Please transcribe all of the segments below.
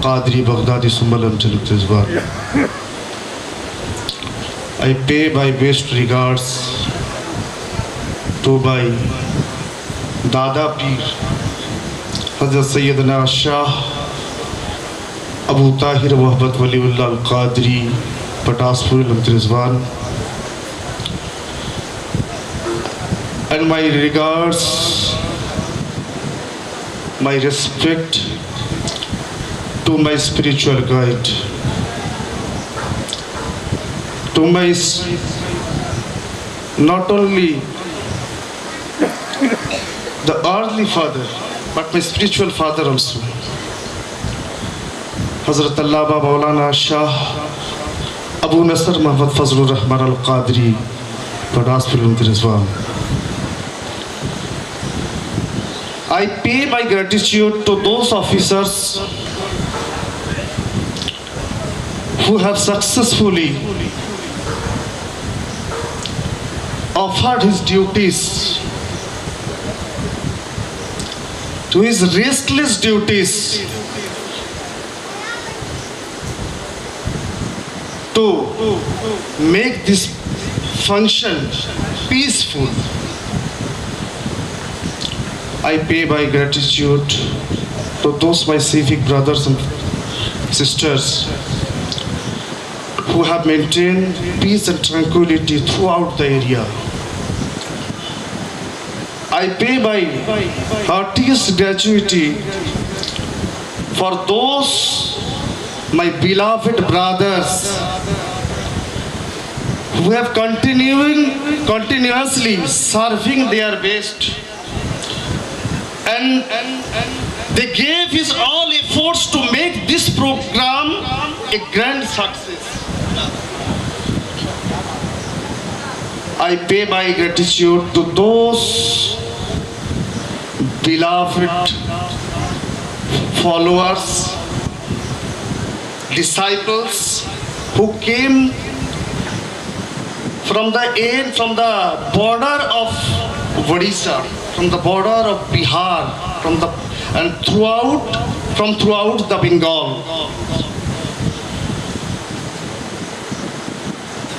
al-Qadri Baghdadi Sumbalam Jalukrizwan. I pay my best regards to my Dada Peer Hazrat Sayyidina Shah Abu Tahir Wahbat Waliullah al-Qadri Pataspur Jalukrizwan, and my regards, my respect to my spiritual guide, to my not only the earthly father but my spiritual father also, Hazrat Allama Maulana Shah Abu Nasr Muhammad Fazlur Rahman al-Qadri Pataspur Jalukrizwan. I pay my gratitude to those officers who have successfully offered his duties, to his restless duties, to make this function peaceful. I pay my gratitude to those my civic brothers and sisters who have maintained peace and tranquility throughout the area. I pay my heartiest gratuity for those my beloved brothers who have continuously serving their best, and they gave his all efforts to make this program a grand success. I pay my gratitude to those beloved followers, disciples who came from the border of Odisha, from the border of Bihar, and throughout the Bengal.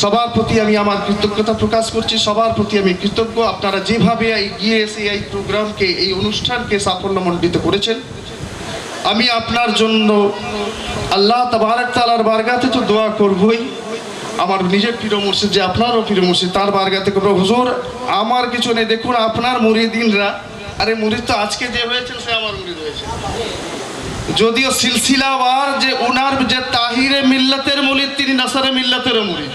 সবার প্রতি আমি আমার কৃতজ্ঞতা প্রকাশ করছি, সবার প্রতি আমি কৃতজ্ঞ আপনারা যেভাবে এগিয়ে এসে এই প্রোগ্রামকে, এই অনুষ্ঠানকে সাফল্যমণ্ডিত করেছেন। আমি আপনার জন্য আল্লাহ তাবারক তাআলার বারগাতে তো দোয়া করবই, আমার নিজের প্রিয় মুর্শিদ যে আপনারও প্রিয় মুর্শিদ তার বারগাতে করবো, হুজুর আমার কিছু নেই, দেখুন আপনার মুরিদিনরা, আরে মুরিদ তো আজকে যে হয়েছেন সে আমার মুরিদ হয়েছে, যদিও সিলসিলাওয়ার যে উনার যে তাহিরে মিল্লতের মুরিদ তিনি নাসারে মিল্লতের মুরিদ।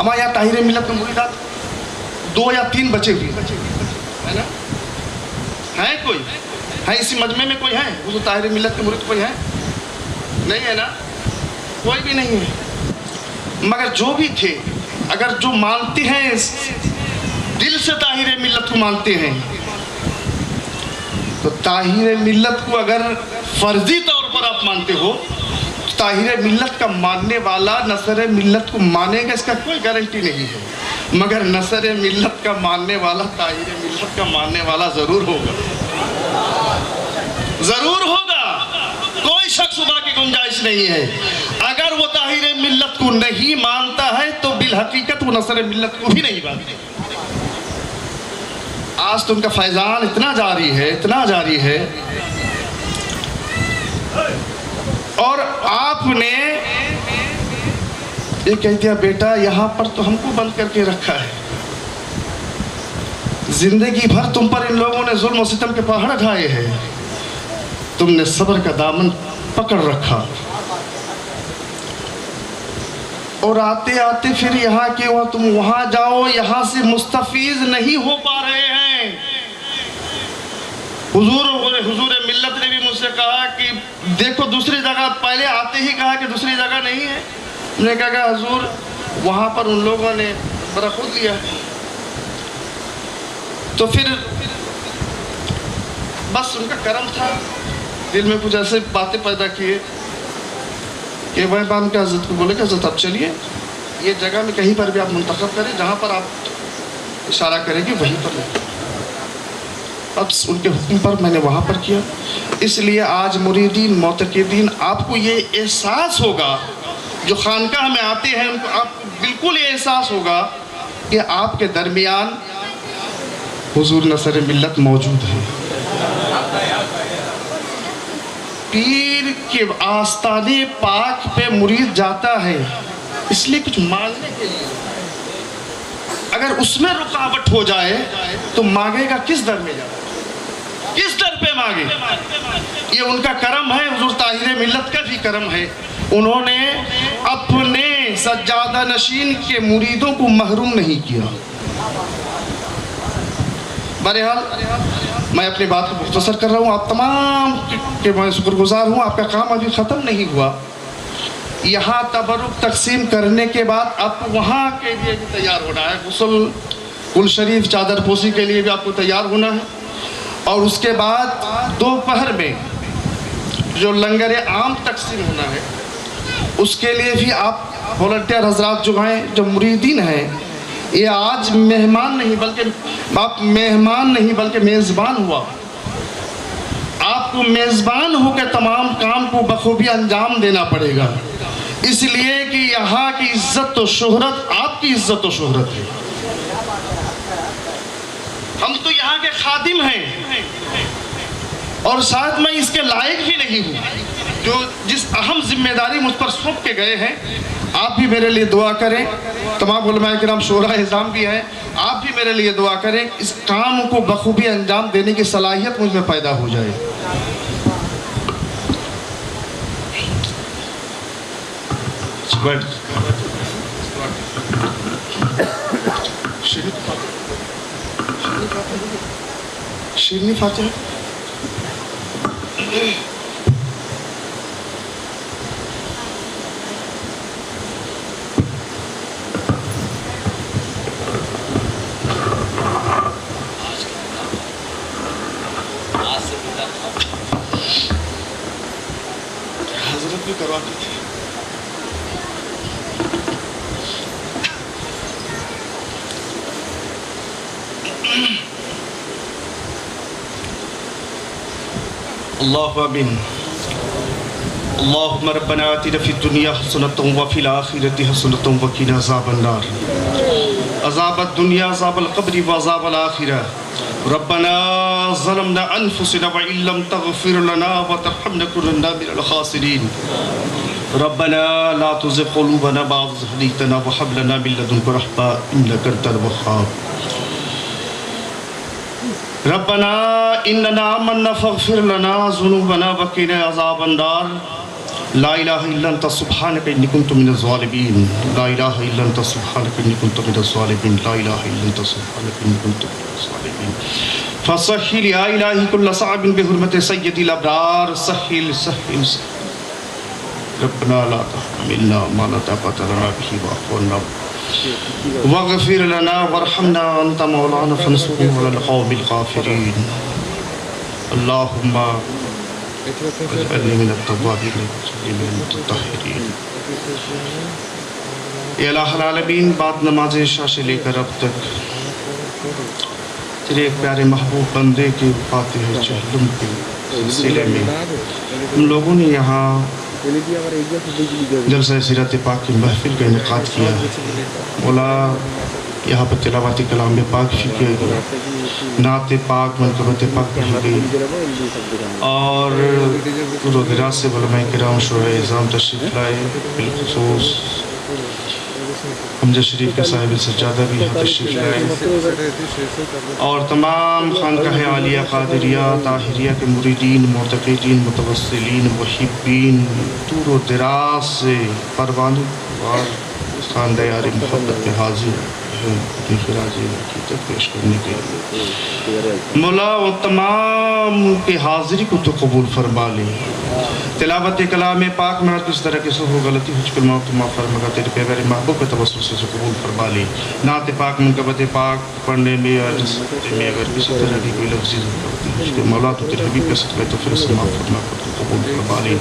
ہمارے یہاں طاہر ملت کے مریدات 2 یا 3 بچے ہوئے ہے نا؟ ہے کوئی ہے اسی مجمع میں کوئی ہے وہ طاہر ملت کے مرید کوئی ہے؟ نہیں ہے نا، کوئی بھی نہیں ہے۔ مگر جو بھی تھے، اگر جو مانتے ہیں دل سے طاہر ملت کو مانتے ہیں، تو طاہر ملت کو اگر فرضی طور پر آپ مانتے ہو، تو طاہر ملت کا ماننے والا نصر ملت کو مانے گا، اس کا کوئی گارنٹی نہیں ہے، مگر نصر ملت کا ماننے والا طاہر ملت کا ماننے والا ضرور ہوگا، ضرور ہوگا، کوئی شک شبہ کی گنجائش نہیں ہے۔ اگر وہ طاہر ملت کو نہیں مانتا ہے تو بالحقیقت وہ نصر ملت کو بھی نہیں مانتے۔ آج تو ان کا فیضان اتنا جاری ہے، اتنا جاری ہے، اور آپ نے یہ کہہ دیا بیٹا یہاں پر تو ہم کو بند کر کے رکھا ہے، زندگی بھر تم پر ان لوگوں نے ظلم و ستم کے پہاڑ ڈھائے ہیں، تم نے صبر کا دامن پکڑ رکھا، اور آتے آتے پھر یہاں کے تم وہاں جاؤ، یہاں سے مستفیض نہیں ہو پا رہے ہیں۔ حضور ملت نے بھی مجھ سے کہا کہ دیکھو دوسری جگہ، پہلے آتے ہی کہا کہ دوسری جگہ نہیں ہے، میں نے کہا کہ حضور وہاں پر ان لوگوں نے بڑا خود لیا ہے، تو پھر بس ان کا کرم تھا، دل میں کچھ ایسے باتیں پیدا کیے کہ وہ بان کے حضرت کو بولے کہ حضرت آپ چلیے یہ جگہ میں کہیں پر بھی آپ منتخب کریں، جہاں پر آپ اشارہ کریں گے وہیں پر لیں۔ اب ان کے حکم پر میں نے وہاں پر کیا۔ اس لیے آج مریدین معتقدین آپ کو یہ احساس ہوگا، جو خانقاہ میں آتے ہیں ان کو آپ کو بالکل یہ احساس ہوگا کہ آپ کے درمیان حضور نصر ملت موجود ہے۔ پیر کے آستانے پاک پہ مرید جاتا ہے اس لیے کچھ مانگنے کے لیے، اگر اس میں رکاوٹ ہو جائے تو مانگے گا کس در میں جائے، کس در پہ مانگے؟ یہ ان کا کرم ہے، حضور طاہر ملت کا بھی کرم ہے، انہوں نے اپنے سجادہ نشین کے مریدوں کو محروم نہیں کیا۔ بہرحال میں اپنی بات کو مختصر کر رہا ہوں، آپ تمام کے میں شکر گزار ہوں، آپ کا کام ابھی ختم نہیں ہوا، یہاں تبرک تقسیم کرنے کے بعد آپ کو وہاں کے لیے بھی تیار ہونا ہے، غسل کل شریف چادر پوشی کے لیے بھی آپ کو تیار ہونا ہے، اور اس کے بعد دوپہر میں جو لنگر عام تقسیم ہونا ہے اس کے لیے بھی آپ والنٹیئر حضرات جو ہیں، جو مریدین ہیں، یہ آج مہمان نہیں بلکہ آپ مہمان نہیں بلکہ میزبان ہوا، آپ کو میزبان ہو کے تمام کام کو بخوبی انجام دینا پڑے گا، اس لیے کہ یہاں کی عزت و شہرت آپ کی عزت و شہرت ہے، ہم تو یہاں کے خادم ہیں، اور شاید میں اس کے لائق بھی نہیں ہوں، جو جس اہم ذمہ داری مجھ پر سونپ کے گئے ہیں۔ آپ بھی میرے لیے دعا کریں، تمام علماء کرام شورا اعظام بھی ہیں، آپ بھی میرے لیے دعا کریں، اس کام کو بخوبی انجام دینے کی صلاحیت مجھ میں پیدا ہو جائے۔ شیرنی فاتحہ حضرت بھی کرواتی تھی۔ اللہ آمین۔ اللہم ربنا آتنا فی الدنیا حسنۃ وفی الآخرۃ حسنۃ وقنا عذاب النار، عذاب الدنیا، عذاب القبر وعذاب الآخرہ۔ ربنا ظلمنا انفسنا وان لم تغفر لنا وترحمنا لنكونن من الخاسرین۔ ربنا لا تزغ قلوبنا بعد إذ هديتنا وهب لنا من لدنك رحمة إنك أنت الوهاب۔ ربنا إننا آمنا فاغفر لنا ذنوبنا وقنا عذاب النار۔ لا الہ الا انت سبحانک انی کنت من الظالمین لا الہ الا انت سبحانک انی کنت من الظالمین لا الہ الا انت سبحانک انی کنت من الظالمین فسہل یا الہی کل صعب بحرمت سید الابرار سہل سہل سہل ربنا لا تحملنا ما لا طاقت لنا به واعف عنا واغفر لنا وارحمنا انت مولانا فانصرنا على القوم الكافرين اللهم اجعلني من التوابين واجعلني من المتطهرين اے الہ العالمین بعد نماز عشاء سے لے کر اب تک تیرے ایک پیارے محبوب بندے کے فاتح چہلم کے سلسلے میں ہم لوگوں نے یہاں جلسہ سیرت پاک کی محفل کا انعقاد کیا مولا یہاں پر تلاوت کلام پاک بھی کیا گیا نعت پاک منقبت پاک پڑھی گئی اور دور و دراز سے علماء کرام شورا اعظام تشریف لائے بالخصوص حمزہ شریف کے صاحب سجادہ بھی تشریف لائے اور تمام خانقاہ عالیہ قادریہ طاہریہ کے مریدین معتقدین متوسلین محبین دور و دراز سے پروانی اور خاندار محبت پہ حاضر ہیں اپنی خراج عقیدت پیش کرنے کے لیے مولا وہ تمام کی حاضری کو تو قبول فرما لے تلاوت کلام پاک میں کس طرح کی سہو غلطی ہو چکل موت معاف فرما تیرے پیغمبر محبوب کے توسل سے قبول فرما لے نعت پاک منقبت پاک پڑھنے میں اور جستے میں اگر کسی طرح کی کوئی لفظی غلطی ہو چکل مولا تو تیرے حبیب کے صدقے تو پھر سے معاف فرما کر تو قبول فرما لے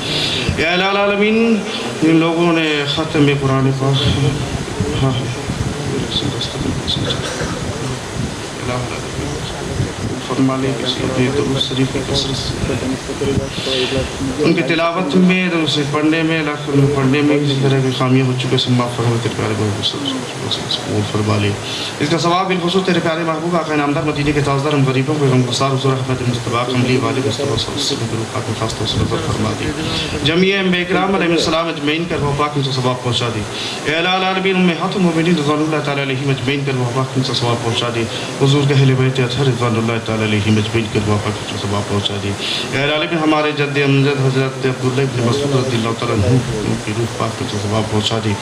یا الہ العالمین ان لوگوں نے ختم قرآن پاک ہاں فرما لے کسی اپنے درود شریف کی کثرت سے ان کی تلاوت میں اسے پڑھنے میں پڑھنے میں کسی طرح کی خامیاں ہو چکے سے معاف فرما تیرے پیارے محبوب فرما لے اس کا ثواب بالخصوص تیرے پیارے محبوب آقا نامدار مدینے کے تاجدار ہم غریبوں کو غمگسار حضور احمد مصطفیٰ قملی والد مصطفیٰ صلی اللہ علیہ وسلم کے روحات میں خاص طور سے نظر فرما دی جمعیہ انبیاء کرام علیہ السلام اجمعین کر وہ پاک ان سے ثواب پہنچا دی اے الہ العالمین امہات المؤمنین رضوان اللہ تعالی علیہم اجمعین کر وہ پاک ان سے ثواب پہنچا دی حضور کے اہل بیت اطہر رضوان اللہ تعالی علیہ مجبین کر وہ پاک ان سے ثواب پہنچا دی اے العالمین ہمارے جد امجد حضرت عبداللہ ابن مسعود رضی اللہ تعالی عنہ ان کی روح پاک ان سے ثواب پہنچا دی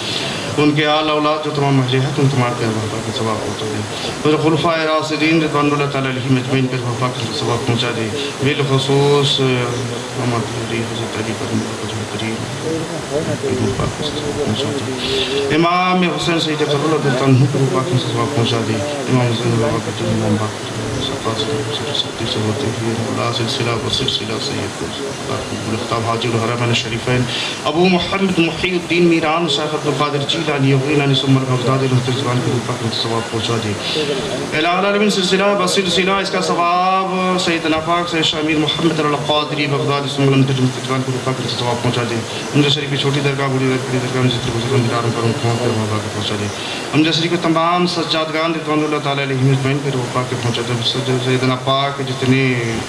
ان کے آل اولاد جو تمام اہل حق ان تمام کے وہ پاک ان سے ثواب پہنچا دی اور خلفائے راشدین رضوان اللہ تعالی علیہ مجبین کر وہ پاک ان سے ثواب پہنچا دی بالخصوص محمد علی حضرت علی پر امام حسین سید کربلا رضی اللہ عنہ کو پاک سے ثواب پہنچا دی امام حسین اللہ کا جو امام باقر سکتی سے ہوتے ہیں مولا سلسلہ و سلسلہ سید ملختاب حاجی الحرمین الشریفین ابو محمد محی الدین میران شیخ عبد القادر جیلانی غیلانی ثم بغداد الحضرت زبان کے پاک سے ثواب پہنچا دی الہ العالمین سلسلہ بسلسلہ اس کا ثواب سیدنا پاک سے شامیر محمد القادری بغداد ثم الحضرت زبان کے پاک سے ثواب پہنچا دی حمزہ شریف کی چھوٹی درگاہ بڑی درگاہ میں جتنے بزرگوں دلاروں پر ان کو وہاں کے پہنچا دی حمزہ شریف کے تمام سجادگان رضوان اللہ تعالی علیہ مجمعین پر وہ پاک کے پہنچا دی سیدنا پاک جتنے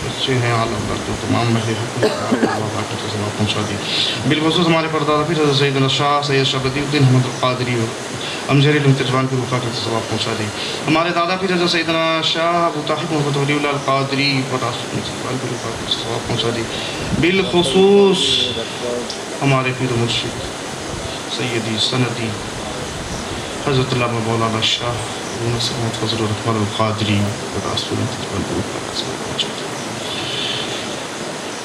بچے ہیں عالم پر تو تمام محل حق وہ پاک کے ثواب پہنچا دی بالخصوص ہمارے پردادا پھر حضرت سیدنا شاہ سید شاہ بدیع الدین احمد القادری امجری المتجوان کے وہ پاک کے ثواب پہنچا دی ہمارے دادا پھر حضرت سیدنا شاہ ابو طاہر محمد ولی اللہ القادری اور المتجوان کے وہ پاک کے ثواب پہنچا دی بالخصوص ہمارے پیر مرشد سیدی سندی حضرت علامہ مولانا شاہ نصر فضل الرحمن القادری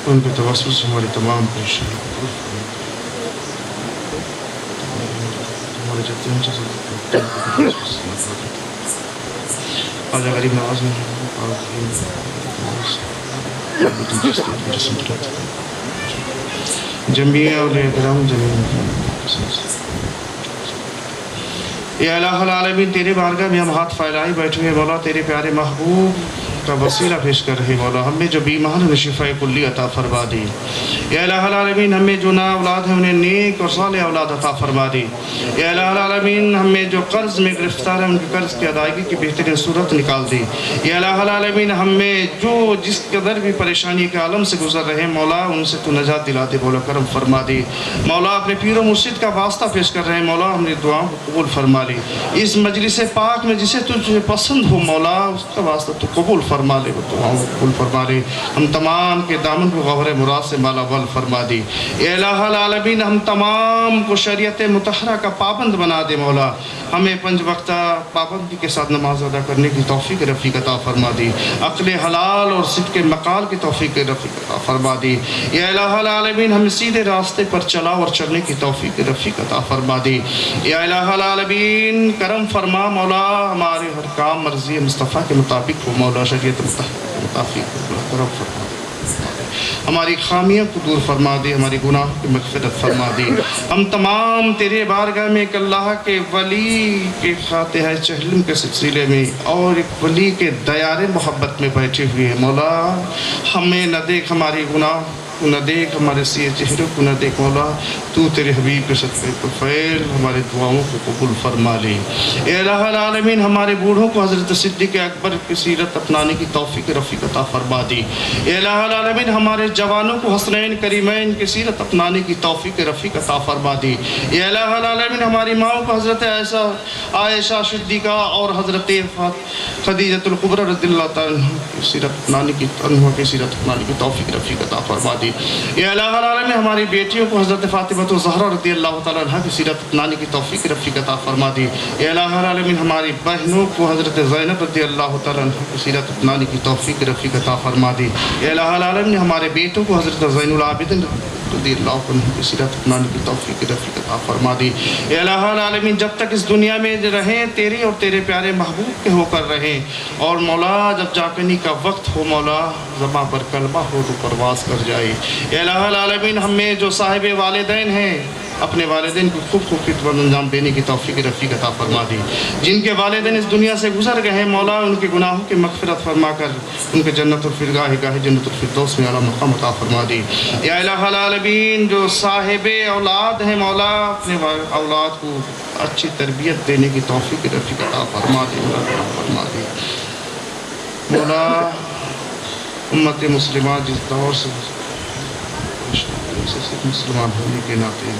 ان کے توسل سے ہماری تمام پریشانی ہمارے جتنے ہم خواجہ غریب نواز میں جمعیہ اولیاء کرام اے الہ العالمین تیرے بارگاہ میں ہم ہاتھ پھیلائے بیٹھے ہیں مولا تیرے پیارے محبوب کا وسیلہ پیش کر رہے مولا ہمیں جو بیمار ہیں شفاء کلی عطا فرما دی اے الہ العالمین ہمیں جو نا اولاد ہیں انہیں نیک اور صالح اولاد عطا فرما دی اے الہ العالمین ہمیں جو قرض میں گرفتار ہیں ان کے قرض کی ادائیگی کی بہترین صورت نکال دی اے الہ العالمین ہمیں جو جس قدر بھی پریشانی کے عالم سے گزر رہے مولا ان سے تو نجات دلا دے مولا کرم فرما دی مولا اپنے پیر و مرشد کا واسطہ پیش کر رہے ہیں مولا ہم نے دعاؤں کو قبول فرما لی اس مجلس پاک میں جسے تجھے پسند ہو مولا اس کا واسطہ تو قبول فرما لے، دعاؤں کو قبول فرما لے، ہم تمام کے دامن کو غور مراد سے مالا مال فرما دے۔ اے الہ العالمین ہم تمام کو شریعت مطہرہ کا پابند بنا دے مولا، ہمیں 5 وقتہ پابندی کے ساتھ نماز ادا کرنے کی توفیق رفیق عطا فرما دی، عقل حلال اور صدق مقال کی توفیق رفیق عطا فرما دی۔ یا الہ العالمین ہمیں سیدھے راستے پر چلا اور چلنے کی توفیق رفیق عطا فرما دی۔ یا الہ العالمین کرم فرما مولا، ہمارے ہر کام مرضی مصطفیٰ کے مطابق ہو مولا، شریعت مطہرہ کے مطابق کرم فرما دی، ہماری خامیوں کو دور فرما دے، ہماری گناہوں کی مغفرت فرما دے۔ ہم تمام تیرے بارگاہ میں ایک اللہ کے ولی کے فاتحہ چہلم کے سلسلے میں اور ایک ولی کے دیار محبت میں بیٹھے ہوئے ہیں مولا، ہمیں نہ دیکھ ہماری گناہ کو، نہ دیکھ ہمارے سیئے چہروں کو، نہ دیکھ مولا، تو تیرے حبیب کے صدقے پر فیل ہمارے دعاؤں کو قبول فرما لے۔ اے الہ العالمین ہمارے بوڑھوں کو حضرت صدیق اکبر کی سیرت اپنانے کی توفیق رفیق عطا فرما دی۔ اے الہ العالمین ہمارے جوانوں کو حسنین کریمین کی سیرت اپنانے کی توفیق رفیق عطا فرما دی۔ اے الہ العالمین ہماری ماؤں کو حضرت عائشہ صدیقہ اور حضرت خدیجہ الکبریٰ رضی اللہ تعالیٰ کی سیرت اپنانے کی توفیق رفیق عطا فرما دی۔ اے الہ العالمین ہماری بیٹیوں کو حضرت فاطمہ الزہرا رضی اللہ تعالیٰ عنہ کی سیرت اپنانے کی توفیق رفیق عطا فرما دی۔ اے الہ العالمین ہماری بہنوں کو حضرت زینب رضی اللہ تعالیٰ عنہ کی سیرت اپنانے کی توفیق رفیق عطا فرما دی۔ اے الہ العالمین ہمارے بیٹوں کو حضرت زین العابدین رضی اللہ عنہ کی سیرت اپنانے کی توفیق رفیق عطا فرما دی۔ اے الہ العالمین جب تک اس دنیا میں رہیں تیرے اور تیرے پیارے محبوب کے ہو کر رہیں، اور مولا جب جاگنے کا وقت ہو مولا زباں پر کلمہ ہو تو پرواز کر جائے۔ اے الہ العالمین ہم میں جو صاحب والدین ہیں اپنے والدین کو خوب خدمت انجام دینے کی توفیق رفیق عطا فرما دی۔ جن کے والدین اس دنیا سے گزر گئے ہیں مولا ان کے گناہوں کی مغفرت فرما کر ان کے جنت الفردوس گاہ جنت الفردوس میں اعلیٰ مقام عطا فرما دی۔ یا الہ العالمین جو صاحب اولاد ہیں مولا اپنے اولاد کو اچھی تربیت دینے کی توفیق رفیق عطا فرما دی، فرما دی مولا۔ امت مسلمہ جس دور سے مسلمان ہونے کے ناطے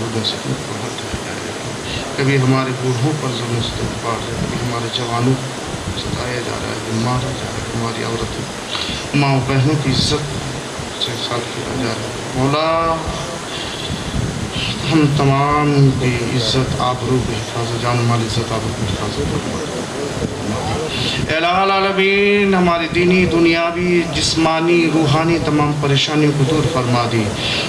کبھی ہمارے بوڑھوں پر ظلم استغفار ہے، کبھی ہمارے جوانوں کو ستایا جا رہا ہے، مارا جا رہا ہے، ہماری عورتوں ماں بہنوں کی عزت سے خال کیا جا رہا ہے مولا، ہم تمام کی عزت آبرو کی حفاظت، جان مال عزت آبرو کی حفاظت۔ اے الہ العالمین ہماری دینی دنیاوی جسمانی روحانی تمام پریشانیوں کو دور فرما دی۔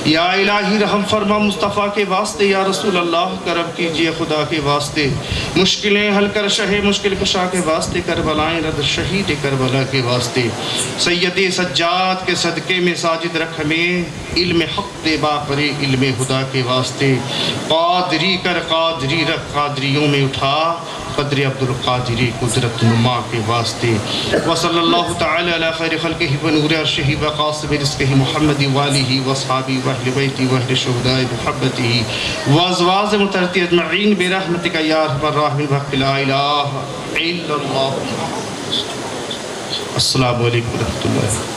یا الہی رحم فرما مصطفیٰ کے واسطے، یا رسول اللہ کرم کیجئے خدا کے واسطے، مشکلیں حل کر شہ مشکل کشا کے واسطے، کربلائیں رد شہید کربلا کے واسطے، سید سجاد کے صدقے میں ساجد رکھ ہمیں، علم حق دے باقرے علم خدا کے واسطے، قادری کر قادری رکھ قادریوں میں اٹھا، قدر عبد القادری قدرت نما کے واسطے۔ وصلی اللہ تعالی علی خیر خلقہ ونور عرشہ وقاسم رزقہ محمد والہ واصحابہ واہل بیتہ واہل شہداء محبتہ وازواج مطہرۃ اجمعین برحمتک یا ارحم الراحمین بحق لا الہ الا اللہ۔ السلام علیکم ورحمۃ اللہ۔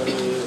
Oke.